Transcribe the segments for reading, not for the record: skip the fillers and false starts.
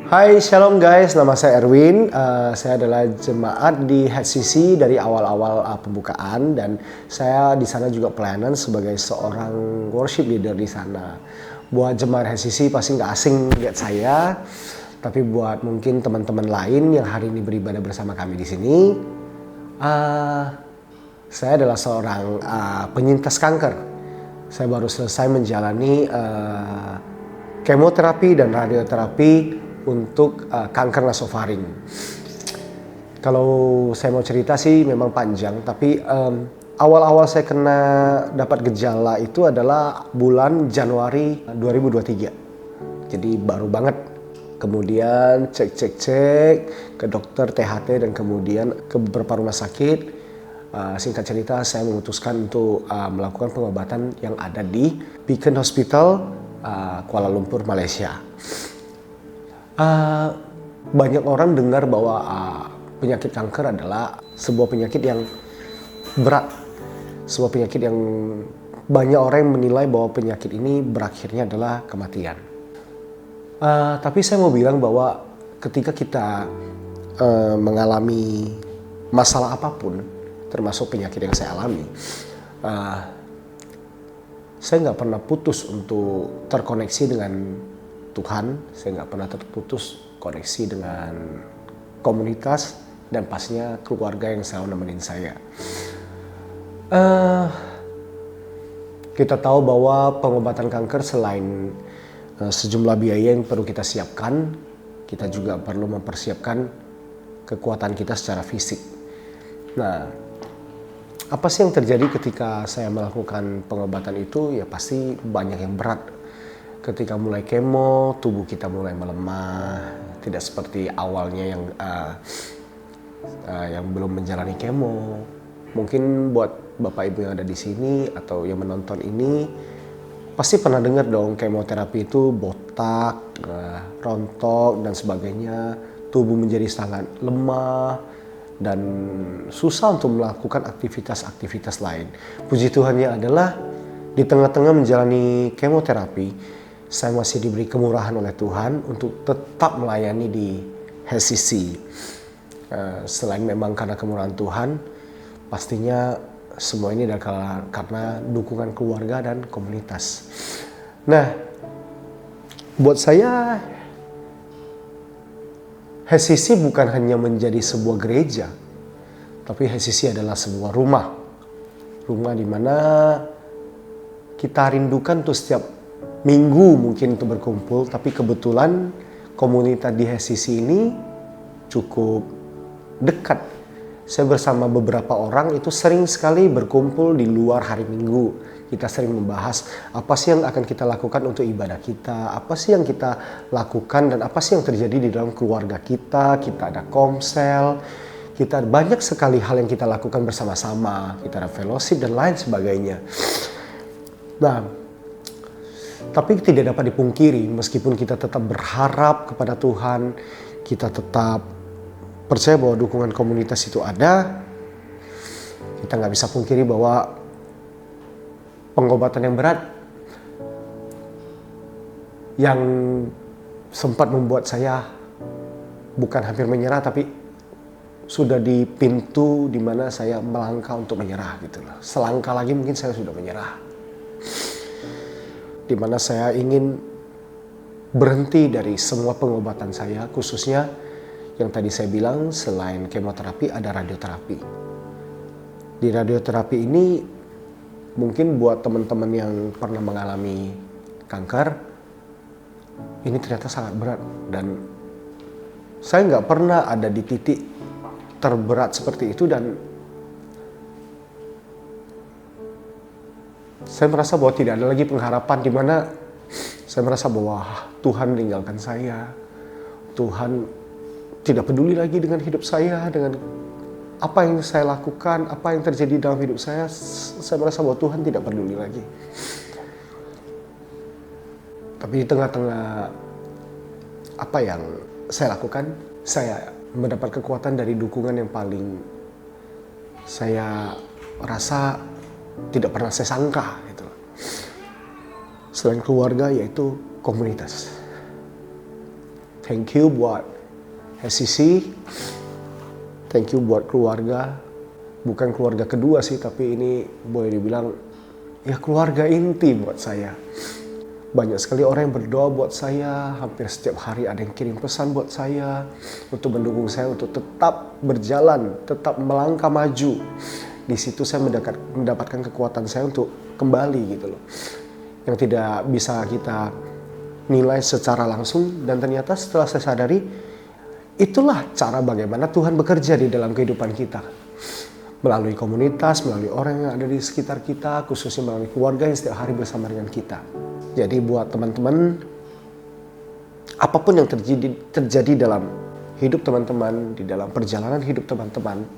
Hai, shalom guys. Nama saya Erwin. Saya adalah jemaat di HCC dari awal-awal pembukaan dan saya di sana juga pelayanan sebagai seorang worship leader di sana. Buat jemaat HCC pasti nggak asing lihat saya, tapi buat mungkin teman-teman lain yang hari ini beribadah bersama kami di sini, saya adalah seorang penyintas kanker. Saya baru selesai menjalani kemoterapi dan radioterapi untuk kanker nasofaring. Kalau saya mau cerita sih memang panjang, tapi awal-awal saya kena dapat gejala itu adalah bulan Januari 2023. Jadi baru banget. Kemudian cek ke dokter THT dan kemudian ke beberapa rumah sakit. Singkat cerita saya memutuskan untuk melakukan pengobatan yang ada di Beacon Hospital Kuala Lumpur, Malaysia. Banyak orang dengar bahwa penyakit kanker adalah sebuah penyakit yang berat, sebuah penyakit yang banyak orang yang menilai bahwa penyakit ini berakhirnya adalah kematian. Tapi saya mau bilang bahwa ketika kita mengalami masalah apapun, termasuk penyakit yang saya alami, saya nggak pernah putus untuk terkoneksi dengan Tuhan. Saya nggak pernah terputus koneksi dengan komunitas dan pastinya keluarga yang selalu nemenin saya. Kita tahu bahwa pengobatan kanker selain sejumlah biaya yang perlu kita siapkan, kita juga perlu mempersiapkan kekuatan kita secara fisik. Nah, apa sih yang terjadi ketika saya melakukan pengobatan itu? Ya pasti banyak yang berat. Ketika mulai kemo, tubuh kita mulai melemah, tidak seperti awalnya yang belum menjalani kemo. Mungkin buat Bapak Ibu yang ada di sini atau yang menonton ini, pasti pernah dengar dong kemoterapi itu botak, rontok dan sebagainya. Tubuh menjadi sangat lemah dan susah untuk melakukan aktivitas-aktivitas lain. Puji Tuhannya adalah di tengah-tengah menjalani kemoterapi, saya masih diberi kemurahan oleh Tuhan untuk tetap melayani di HCC. Selain memang karena kemurahan Tuhan, pastinya semua ini adalah karena dukungan keluarga dan komunitas. Nah, buat saya HCC bukan hanya menjadi sebuah gereja, tapi HCC adalah sebuah rumah. Rumah di mana kita rindukan tuh setiap minggu mungkin untuk berkumpul, tapi kebetulan komunitas di HCC ini cukup dekat. Saya bersama beberapa orang itu sering sekali berkumpul di luar hari Minggu. Kita sering membahas apa sih yang akan kita lakukan untuk ibadah kita, apa sih yang kita lakukan dan apa sih yang terjadi di dalam keluarga kita. Kita ada komsel, kita banyak sekali hal yang kita lakukan bersama-sama, kita ada fellowship dan lain sebagainya. Nah, tapi tidak dapat dipungkiri, meskipun kita tetap berharap kepada Tuhan, kita tetap percaya bahwa dukungan komunitas itu ada, kita nggak bisa pungkiri bahwa pengobatan yang berat yang sempat membuat saya bukan hampir menyerah, tapi sudah di pintu di mana saya melangkah untuk menyerah gitu loh. Selangkah lagi mungkin saya sudah menyerah. Di mana saya ingin berhenti dari semua pengobatan saya, khususnya yang tadi saya bilang selain kemoterapi ada radioterapi. Di radioterapi ini mungkin buat teman-teman yang pernah mengalami kanker, ini ternyata sangat berat dan saya nggak pernah ada di titik terberat seperti itu dan saya merasa bahwa tidak ada lagi pengharapan, di mana saya merasa bahwa Tuhan meninggalkan saya. Tuhan tidak peduli lagi dengan hidup saya, dengan apa yang saya lakukan, apa yang terjadi dalam hidup saya. Saya merasa bahwa Tuhan tidak peduli lagi. Tapi di tengah-tengah apa yang saya lakukan, saya mendapat kekuatan dari dukungan yang paling saya rasa tidak pernah saya sangka gitu. Selain keluarga, yaitu komunitas. Thank you buat HCC. Thank you buat keluarga. Bukan keluarga kedua sih, tapi ini boleh dibilang ya keluarga inti buat saya. Banyak sekali orang yang berdoa buat saya. Hampir setiap hari ada yang kirim pesan buat saya untuk mendukung saya untuk tetap berjalan, tetap melangkah maju. Di situ saya mendapatkan kekuatan saya untuk kembali gitu loh. Yang tidak bisa kita nilai secara langsung, dan ternyata setelah saya sadari itulah cara bagaimana Tuhan bekerja di dalam kehidupan kita. Melalui komunitas, melalui orang yang ada di sekitar kita, khususnya melalui keluarga yang setiap hari bersama dengan kita. Jadi buat teman-teman, apapun yang terjadi dalam hidup teman-teman, di dalam perjalanan hidup teman-teman,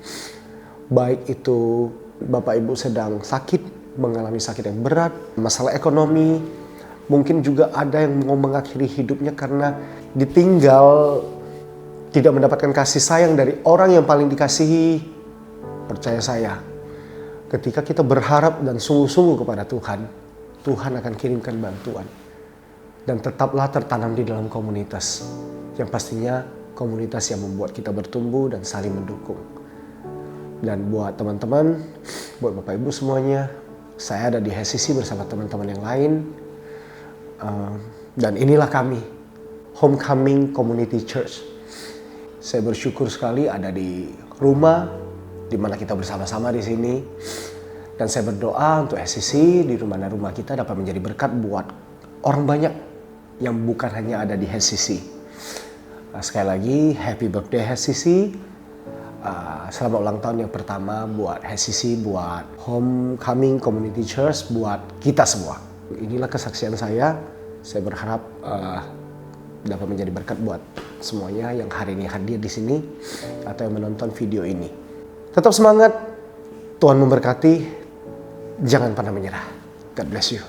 baik itu Bapak Ibu sedang sakit, mengalami sakit yang berat, masalah ekonomi, mungkin juga ada yang mau mengakhiri hidupnya karena ditinggal, tidak mendapatkan kasih sayang dari orang yang paling dikasihi. Percaya saya, ketika kita berharap dan sungguh-sungguh kepada Tuhan, Tuhan akan kirimkan bantuan. Dan tetaplah tertanam di dalam komunitas. Yang pastinya komunitas yang membuat kita bertumbuh dan saling mendukung. Dan buat teman-teman, buat Bapak Ibu semuanya, saya ada di HCC bersama teman-teman yang lain. Dan inilah kami, Homecoming Community Church. Saya bersyukur sekali ada di rumah di mana kita bersama-sama di sini. Dan saya berdoa untuk HCC di rumah kita dapat menjadi berkat buat orang banyak yang bukan hanya ada di HCC. Sekali lagi, happy birthday HCC. Selamat ulang tahun yang pertama buat HCC, buat Homecoming Community Church, buat kita semua. Inilah kesaksian saya. Saya berharap dapat menjadi berkat buat semuanya yang hari ini hadir di sini atau yang menonton video ini. Tetap semangat, Tuhan memberkati, jangan pernah menyerah. God bless you.